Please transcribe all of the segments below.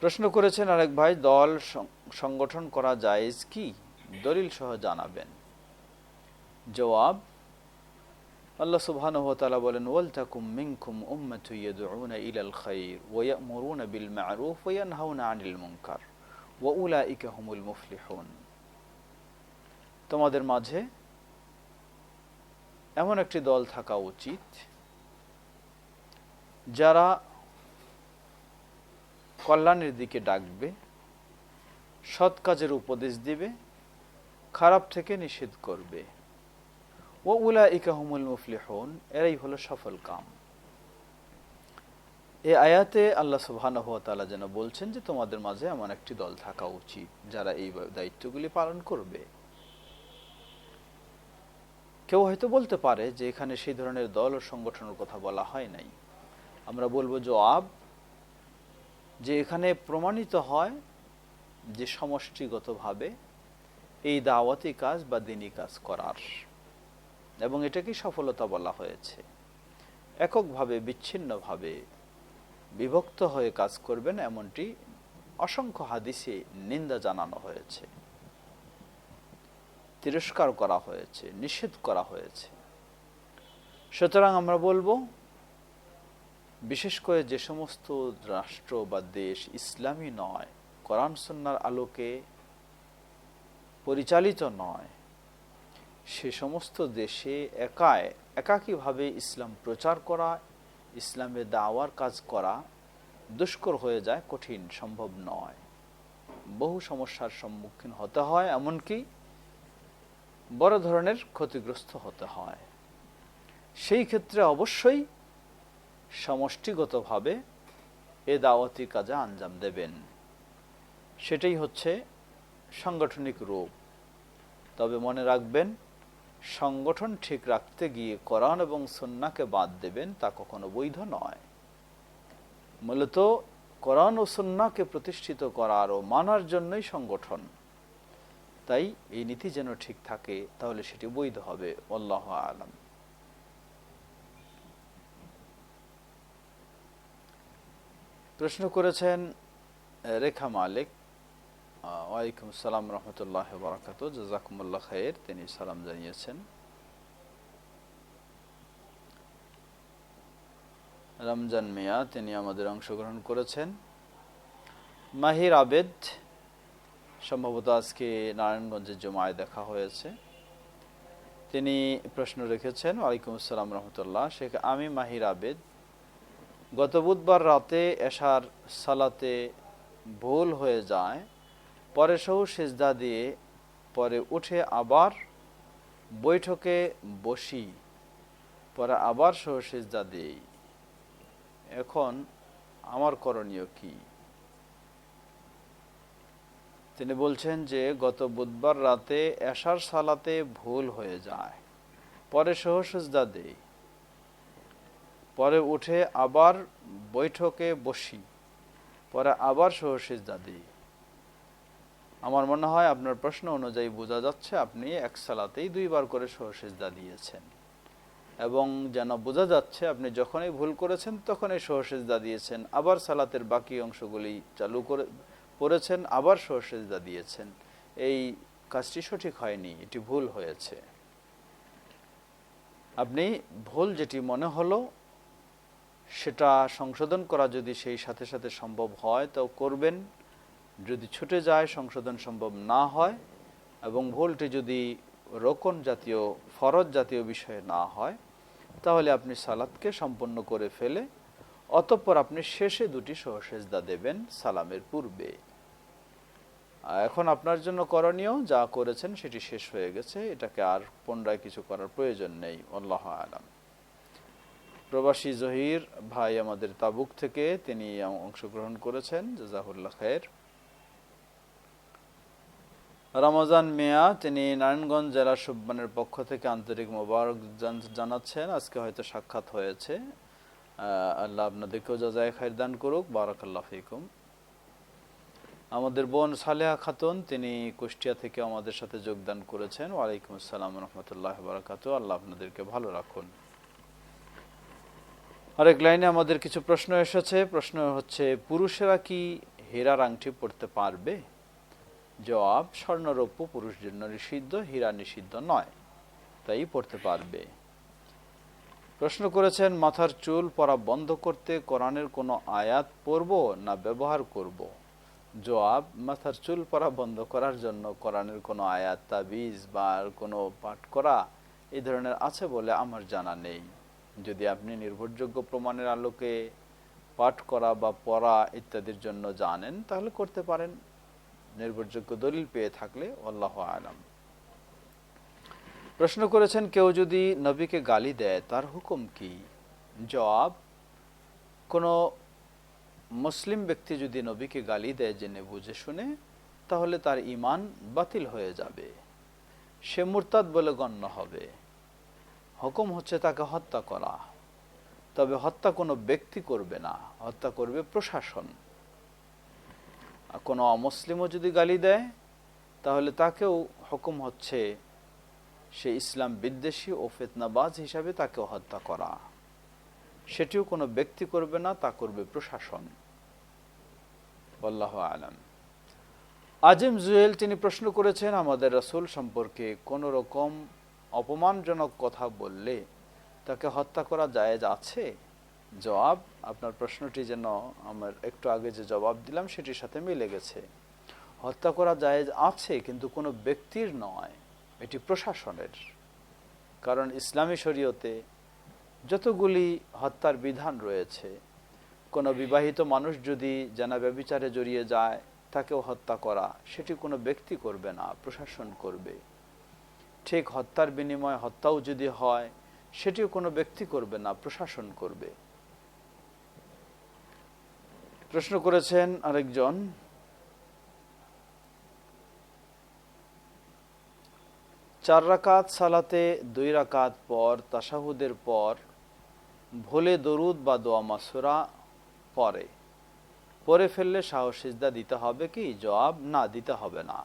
প্রশ্ন করেছেন আরেক ভাই, দল সংগঠন করা জায়েজ কি? দলিল সহ জানাবেন। জবাব, আল্লাহ সুবহানাহু ওয়া তাআলা বলেন, ওয়ালতাকুম মিনকুম উম্মাতুন ইয়াদউনা ইলাল খায়র ওয়া ইয়া'মুরুনা বিল মা'রুফ ওয়া ইয়ানহাউনা আনিল মুনকার ওয়া উলাইকা হুমুল মুফলিহুন। তোমাদের মাঝে এমন একটি দল থাকা উচিত যারা কল্যাণের দিকে ডাকবে, সৎ কাজের উপদেশ দিবে, খারাপ থেকে নিষেধ করবে। ওয়া উলাইকা হুমুল মুফলিহুন, এরাই হলো সফল কাম। এই আয়াতে আল্লাহ সুবহানাহু ওয়া তাআলা যেন বলছেন যে তোমাদের মাঝে এমন একটি দল থাকা উচিত যারা এই দায়িত্বগুলি পালন করবে। কেউ হয়তো বলতে পারে যে এখানে সেই ধরনের দল ও সংগঠনের কথা বলা হয় নাই। আমরা বলবো জবাব, যে এখানে প্রমাণিত হয় যে সমষ্টিগতভাবে এই দাওয়াতি কাজ বা দ্বীনি কাজ করার, এবং এটাকে সফলতা বলা হয়েছে। এককভাবে বিচ্ছিন্নভাবে বিভক্ত হয়ে কাজ করবেন এমনটি অসংখ্য হাদিসে নিন্দা জানানো হয়েছে, তিরস্কার করা হয়েছে, নিষেধ করা হয়েছে। সুতরাং আমরা বলবো, বিশেষ করে যে সমস্ত রাষ্ট্র বা দেশ ইসলামী নয়, কোরআন সুন্নাহর আলোকে পরিচালিত নয়, সে সমস্ত দেশে একাকীভাবে ইসলাম প্রচার করা, ইসলামের দাওয়ার কাজ করা দুষ্কর হয়ে যায়, কঠিন, সম্ভব নয়। বহু সমস্যার সম্মুখীন হতে হয়, এমনকি বড় ধরনের ক্ষতিগ্রস্ত হতে হয়। সেই ক্ষেত্রে অবশ্যই সমষ্টিগতভাবে এ দাওয়াতি কাজে আঞ্জাম দেবেন। সেটাই হচ্ছে সাংগঠনিক রূপ। তবে মনে রাখবেন, সংগঠন ঠিক রাখতে গিয়ে কোরআন এবং সুন্নাহকে বাদ দেবেন, তা কখনো বৈধ নয়। মূলত কোরআন ও সুন্নাহকে প্রতিষ্ঠিত করার ও মানার জন্যই সংগঠন। তাই এই নীতি যেন ঠিক থাকে, তাহলে সেটি বৈধ হবে। আল্লাহু আ'লাম। প্রশ্ন করেছেন রেখা মালিক, ওয়ালাইকুম আসসালাম রহমতুল্লাহ বারাকাতুহু, জাযাকুমুল্লাহ খায়ের, তিনি সালাম জানিয়েছেন। রমজান মিয়া, তিনি আমাদের অংশগ্রহণ করেছেন। মাহির আবেদ, সম্ভবত আজকে নারায়ণগঞ্জের জুমায় দেখা হয়েছে, তিনি প্রশ্ন রেখেছেন। ওয়ালাইকুম আসসালাম রহমতুল্লাহ। শেখ আমি মাহির আবেদ, গত বুধবার রাতে এশার সালাতে ভুল হয়ে যায়, পরে সহু সিজদা দিয়ে পরে উঠে আবার বৈঠকে বসি, পরে আবার সহু সিজদা দিই। এখন আমার করণীয় কি? তিনি বলছেন যে গত বুধবার রাতে এশার সালাতে ভুল হয়ে যায়, পরে সহু সিজদা দেই, পরে উঠে আবার বৈঠকে বসি, পরে আবার সহু সিজদা দিই। আমার মনে হয় আপনার প্রশ্ন অনুযায়ী বোঝা যাচ্ছে আপনি এক সালাতেই দুইবার করে সহু সিজদা দিয়েছেন, এবং যেন বোঝা যাচ্ছে আপনি যখনই ভুল করেছেন তখনই সহু সিজদা দিয়েছেন, আবার সালাতের বাকি অংশগুলি চালু করে পড়েছেন, আবার সহু সিজদা দিয়েছেন। এই কাজটি সঠিক হয়নি, এটি ভুল হয়েছে। আপনি ভুল যেটি মনে হলো সেটা সংশোধন করা যদি সেই সাথে সাথে সম্ভব হয় তাও করবেন। যদি ছুটে যায়, সংশোধন সম্ভব না হয়, এবং ভুলটি যদি রোকন জাতীয়, ফরজ জাতীয় বিষয়ে না হয়, তাহলে আপনি সালাতকে সম্পন্ন করে ফেলে অতঃপর আপনি শেষে দুটি সহু সিজদা দেবেন সালামের পূর্বে। এখন আপনার জন্য করণীয়, যা করেছেন সেটি শেষ হয়ে গেছে, এটাকে আর পুনরায় কিছু করার প্রয়োজন নেই। আল্লাহু আ'লাম। প্রবাসী জহির ভাই আমাদের তাবুক থেকে, তিনি অংশগ্রহণ করেছেন, জাযাকুল্লাহ খায়ের। রমজান মিয়া, তিনি নারায়ণগঞ্জ জেলা সুববানের পক্ষ থেকে আন্তরিক মোবারক জানাচ্ছেন। আজকে হয়তো সাক্ষাৎ হয়েছে, আল্লাহ আপনাদেরকেও জাযায়ে খায়ের দান করুক। বারাকাল্লাহু ফিকুম। আমাদের বোন সালেহা খাতুন, তিনি কুষ্টিয়া থেকে আমাদের সাথে যোগদান করেছেন। ওয়ালাইকুম আসসালাম রহমতুল্লাহ বারাকাতুহু। আল্লাহ আপনাদেরকে ভালো রাখুন। আরেক লাইনে আমাদের কিছু প্রশ্ন এসেছে। প্রশ্ন হচ্ছে, পুরুষেরা কি হীরার আংটি পরতে পারবে? জবাব, স্বর্ণরৌপ্য পুরুষের জন্য নিষিদ্ধ, হীরা নিষিদ্ধ নয়, তাই পরতে পারবে। প্রশ্ন করেছেন, মাথার চুল পরা বন্ধ করতে কোরআনের কোনো আয়াত পড়ব না ব্যবহার করব? জবাব, মাথার চুল পরা বন্ধ করার জন্য কোরআনের কোনো আয়াত, তাবিজ বা কোনো পাঠ করা এই ধরনের আছে বলে আমার জানা নেই। যদি আপনি নির্ভরযোগ্য প্রমাণের আলোকে পাঠ করা বা পড়া ইত্যাদির জন্য জানেন তাহলে করতে পারেন, নির্ভরযোগ্য দলিল পেয়ে থাকলে। আল্লাহু আ'লাম। প্রশ্ন করেছেন, কেউ যদি নবীকে গালি দেয় তার হুকুম কি? জবাব, কোনো মুসলিম ব্যক্তি যদি নবীকে গালি দেয় জেনে বুঝে শুনে, তাহলে তার ঈমান বাতিল হয়ে যাবে, সে মুরতাদ বলে গণ্য হবে। হুকুম হচ্ছে তাকে হত্যা করা, তবে হত্যা কোনো ব্যক্তি করবে না, হত্যা করবে প্রশাসন। কোনো অমুসলিমও যদি গালি দেয় তাহলে তাকেও হুকুম হচ্ছে সে ইসলাম বিদ্বেষী ও ফিতনাবাজ হিসাবে তাকেও হত্যা করা, সেটিও কোনো ব্যক্তি করবে না, তা করবে প্রশাসন। আল্লাহু আ'লাম। আজিম জুয়েল তিনি প্রশ্ন করেছেন, আমাদের রাসূল সম্পর্কে কোন রকম অপমানজনক কথা বললে তাকে হত্যা করা জায়েজ আছে? জবাব, আপনার প্রশ্নটি যেন আমার একটু আগে যে জবাব দিলাম সেটির সাথে মিলে গেছে। হত্যা করা জায়েজ আছে, কিন্তু কোনো ব্যক্তির নয়, এটি প্রশাসনের। কারণ ইসলামী শরীয়তে যতগুলি হত্যার বিধান রয়েছে, কোনো বিবাহিত মানুষ যদি জেনা ব্যভিচারে জড়িয়ে যায় তাকেও হত্যা করা, সেটি কোনো ব্যক্তি করবে না, প্রশাসন করবে। ঠিক হত্যার বিনিময়ে হত্যাও যদি হয় সেটিও কোনো ব্যক্তি করবে না, প্রশাসন করবে। প্রশ্ন করেছেন আরেকজন, 4 রাকাত সালাতে 2 রাকাত পর তাশাহুদের পর ভুলে দরুদ বা দোয়া মাসুরা পরে ফেললে সাহস সিজদা দিতে হবে কি? জবাব, না, দিতে হবে না।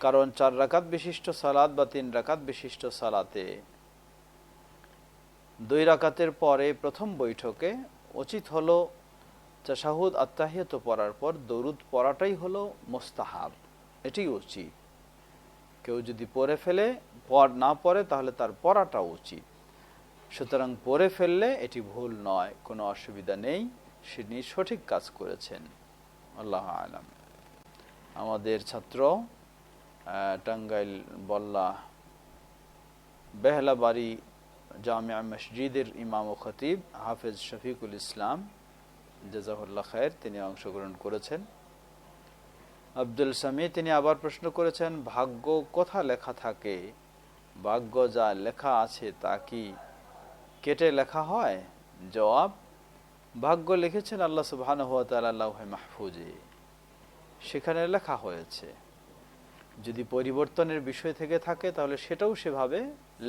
কারণ 4 রাকাত বিশিষ্ট সালাত বা 3 রাকাত বিশিষ্ট সালাতে 2 রাকাতের পরে প্রথম বৈঠকে উচিত হলো তাশাহুদ আত্তাহিয়াত পড়ার পর দরুদ পড়াটাই হলো মুস্তাহাব, এটি উচিত। কেউ যদি পড়ে ফেলে, না পড়ে, তাহলে তার পড়াটা উচিত। সুতরাং পড়ে ফেললে এটি ভুল নয়, কোনো অসুবিধা নেই, তিনি সঠিক কাজ করেছেন। আল্লাহু আ'লাম। আমাদের ছাত্র টাঙ্গাইল বল্লা বেহলাবাড়ি জামিয়া মসজিদের ইমাম ও খতিব হাফেজ শফিকুল ইসলাম, জাযাহুল্লাহ খায়ের, তিনি অংশগ্রহণ করেছেন। আব্দুল সামি তিনি আবার প্রশ্ন করেছেন, ভাগ্য কোথা লেখা থাকে? ভাগ্য যা লেখা আছে তা কি কেটে লেখা হয়? জবাব, ভাগ্য লিখেছেন আল্লাহ সুবহানাহু ওয়া তাআলা লাওহে মাহফুজে, সেখানে লেখা হয়েছে। যদি পরিবর্তনের বিষয় থেকে থাকে তাহলে সেটাও সেভাবে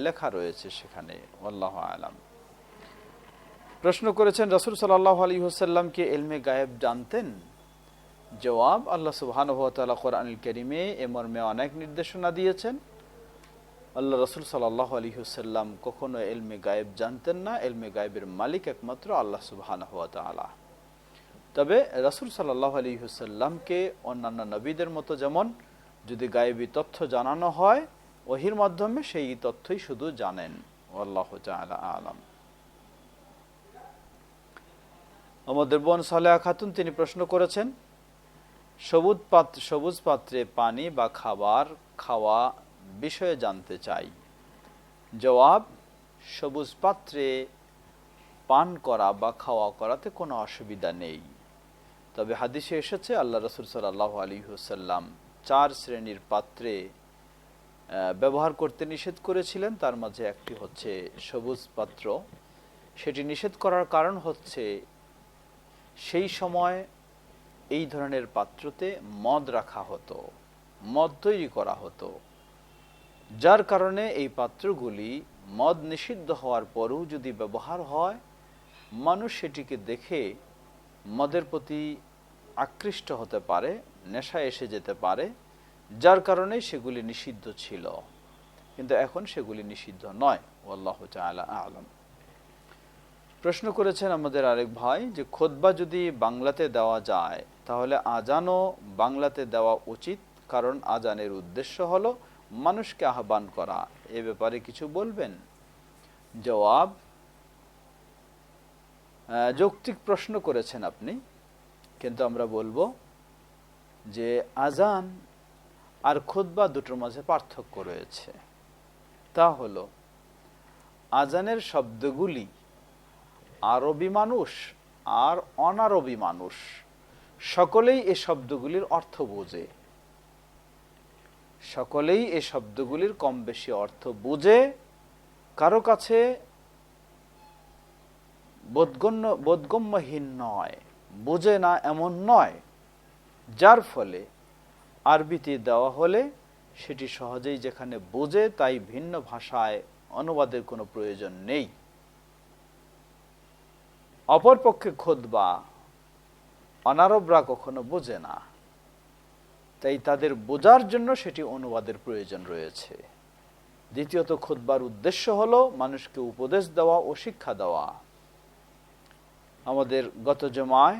লেখা রয়েছে সেখানে। আল্লাহু আ'লাম। প্রশ্ন করেছেন, রাসূল সাল্লাল্লাহু আলাইহি ওয়াসাল্লাম কি ইলমে গায়েব জানতেন? জবাব, আল্লাহ সুবহানাহু ওয়া তাআলা কোরআনুল কারীমে এ মর্মে অনেক নির্দেশনা দিয়েছেন। আল্লাহ রাসূল সাল্লাল্লাহু আলাইহি ওয়াসাল্লাম কখনো ইলমে গায়েব জানতেন না, ইলমে গায়েবের মালিক একমাত্র আল্লাহ সুবহানাহু ওয়া তাআলা। তবে রাসূল সাল্লাল্লাহু আলাইহি ওয়াসাল্লামকে অন্যান্য নবীদের মতো যেমন যদি গায়েবী তথ্য জানানো হয়, ওহীর মাধ্যমে সেই তথ্যই শুধু জানেন। আল্লাহু তাআলা আ'লাম। আমাদের বোন সালেহা খাতুন তিনি প্রশ্ন করেছেন, সবুজ পাত্রে পানি বা খাবার খাওয়া বিষয়ে জানতে চাই। জবাব, সবুজ পাত্রে পান করা বা খাওয়া করাতে কোনো অসুবিধা নেই। তবে হাদিসে এসেছে আল্লাহ রাসূল সাল্লাল্লাহু আলাইহি ওয়াসাল্লাম 4 শ্রেণীর পাত্রে ব্যবহার করতে নিষেধ করেছিলেন, তার মাঝে একটি হচ্ছে সবুজ পাত্র। সেটি নিষেধ করার কারণ হচ্ছে সেই সময় এই ধরনের পাত্রতে মদ রাখা হতো, মদ তৈরি করা হতো, যার কারণে এই পাত্রগুলি মদ নিষিদ্ধ হওয়ার পরেও যদি ব্যবহার হয়, মানুষ সেটিকে দেখে মদের প্রতি আকৃষ্ট হতে পারে, নেশা এসে যেতে পারে, যার কারণে সেগুলি নিষিদ্ধ ছিল, কিন্তু এখন সেগুলি নিষিদ্ধ নয়। আল্লাহু তাআলা আ'লাম। প্রশ্ন করেছেন আমাদের আরেক ভাই যে খুতবা যদি বাংলাতে দেওয়া যায় তাহলে আজানও বাংলাতে দেওয়া উচিত, কারণ আজানের উদ্দেশ্য হলো মানুষকে আহ্বান করা। এ ব্যাপারে কিছু বলবেন? জবাব, যৌক্তিক প্রশ্ন করেছেন আপনি, কিন্তু আমরা বলবো যে আজান আর খুতবা দুটোর মাঝে পার্থক্য রয়েছে। তা হলো আজানের শব্দগুলি আরবি মানুষ আর অনারবি মানুষ সকলেই এই শব্দগুলির অর্থ বোঝে, সকলেই এই শব্দগুলির কম বেশি অর্থ বুঝে। কারো কাছে বোধগম্যহীন নয়, বুঝে না এমন নয়, যার ফলে আরবিতে দেওয়া হলে সেটি সহজেই যেখানে বোঝে, তাই ভিন্ন ভাষায় অনুবাদের কোনো প্রয়োজন নেই। অপরপক্ষে খুতবা অনারবরা কখনো বোঝে না, তাই তাদের বোঝার জন্য সেটি অনুবাদের প্রয়োজন রয়েছে। দ্বিতীয়ত, খুতবার উদ্দেশ্য হলো মানুষকে উপদেশ দেওয়া ও শিক্ষা দেওয়া। আমাদের গত জুমায়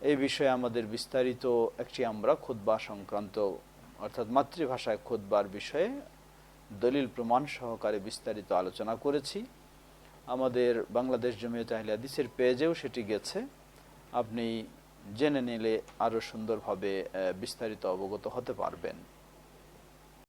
এই বিষয়ে আমাদের বিস্তারিত একটি আমরা খুতবা সংক্রান্ত অর্থাৎ মাতৃভাষায় খুতবার বিষয়ে দলিল প্রমাণ সহকারে বিস্তারিত আলোচনা করেছি। আমাদের বাংলাদেশ জমিয়ত আহলে হাদিসের পেজেও সেটি গেছে, আপনি জেনে নিলে আরো সুন্দরভাবে বিস্তারিত অবগত হতে পারবেন।